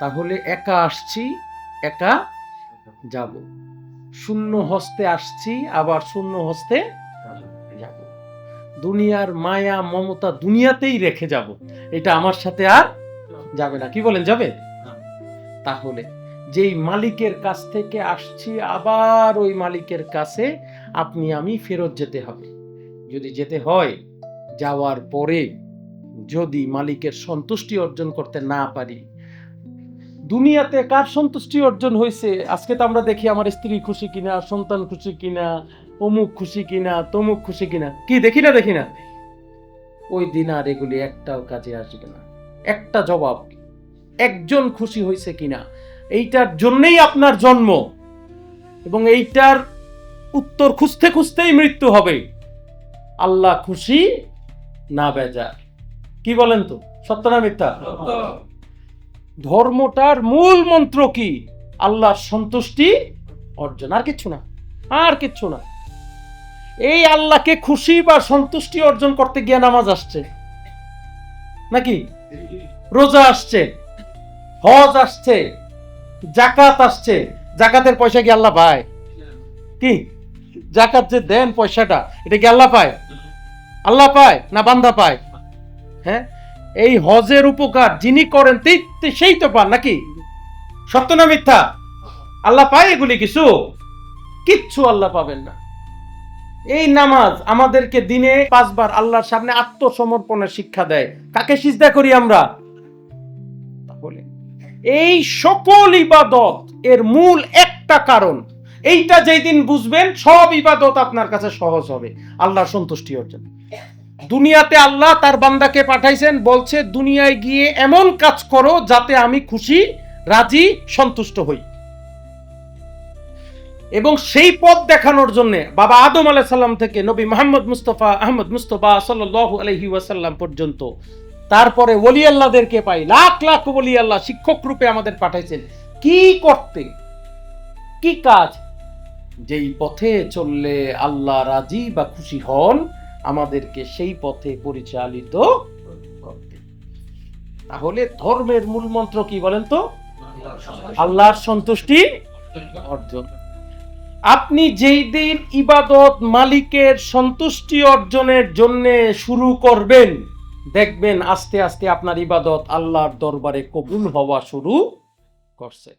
তাহলে একা আসছি, একা যাব, শূন্য হস্তে আসছি, আবার শূন্য হস্তে যাব। দুনিয়ার মায়া মমতা দুনিয়াতেই রেখে যাব, এটা আমার সাথে আর যাবে না। কি বলেন, যাবে? তাহলে যেই মালিকের কাছ থেকে আসছি, আবার ওই মালিকের কাছে আপনি আমি ফেরত যেতে হবে। যদি যেতে হয়, যাওয়ার পরে যদি মালিকের সন্তুষ্টি অর্জন করতে না পারি, দুনিয়াতে কার সন্তুষ্টি অর্জন হয়েছে? আজকে তো আমরা দেখি আমার স্ত্রী খুশি কিনা, সন্তান খুশি কিনা, অমুক খুশি কিনা, তমুক খুশি কিনা, কি দেখি না? দেখি না? ওই দিন আর এগুলি একটাও কাজে আসবে না। একটা জবাব, একজন খুশি হয়েছে কিনা, এইটার জন্যই আপনার জন্ম, এবং এইটার উত্তর খুঁজতে খুঁজতেই মৃত্যু হবে। আল্লাহ খুশি না বেজার। কি বলেন তো, সত্য না মিথ্যা? ধর্মটার মূল মন্ত্র কি? আল্লাহর সন্তুষ্টি অর্জন, আর কিচ্ছু না, আর কিচ্ছু না। এই আল্লাহকে খুশি বা সন্তুষ্টি অর্জন করতে গিয়ে নামাজ আসছে নাকি, রোজা আসছে, হজ আসছে, জাকাত আসছে। জাকাতের পয়সা কি আল্লাহ পায়? কি জাকাত যে দেন পয়সাটা, এটা কি আল্লাহ পায়? আল্লাহ পায় না বান্দা পায়? হ্যাঁ, এই হজের উপকার যিনি করেন সেই তো পান নাকি? সত্য না মিথ্যা? আল্লাহ পায় এগুলি? কিছু কিচ্ছু আল্লাহ পাবেন না। এই নামাজ আমাদেরকে দিনে 5 বার আল্লাহর সামনে আত্মসমর্পণের শিক্ষা দেয়। কাকে সিজদা করি আমরা? তাহলে এই সকল ইবাদত এর মূল একটা কারণ, এইটা যেই দিন বুঝবেন, সব ইবাদত আপনার কাছে সহজ হবে। আল্লাহর সন্তুষ্টি অর্জন। দুনিয়াতে আল্লাহ তার বান্দাকে পাঠাইছেন, বলছে দুনিয়ায় গিয়ে এমন কাজ করো যাতে আমি খুশি, রাজি, সন্তুষ্ট হই। এবং সেই পথ দেখানোর জন্য বাবা আদম আলাইহিস সালাম থেকে নবী মুহাম্মদ মুস্তাফা আহমদ মুস্তফা সাল্লাল্লাহু আলাইহি ওয়াসাল্লাম পর্যন্ত, তারপরে ওলি আল্লাহদেরকে পাই, লাখ লাখ ওলি আল্লাহ শিক্ষক রূপে আমাদের পাঠাইছেন। কি করতে? কি কাজ? যেই পথে চললে আল্লাহ রাজি বা খুশি হন, আমাদেরকে সেই পথে পরিচালিত করতে। তাহলে ধর্মের মূল মন্ত্র কি বলেন তো? আল্লাহর সন্তুষ্টি অর্জন। আপনি যেই দিন ইবাদত মালিকের সন্তুষ্টি অর্জনের জন্য শুরু করবেন, দেখবেন আস্তে আস্তে আপনার ইবাদত আল্লাহর দরবারে কবুল হওয়া শুরু করছে।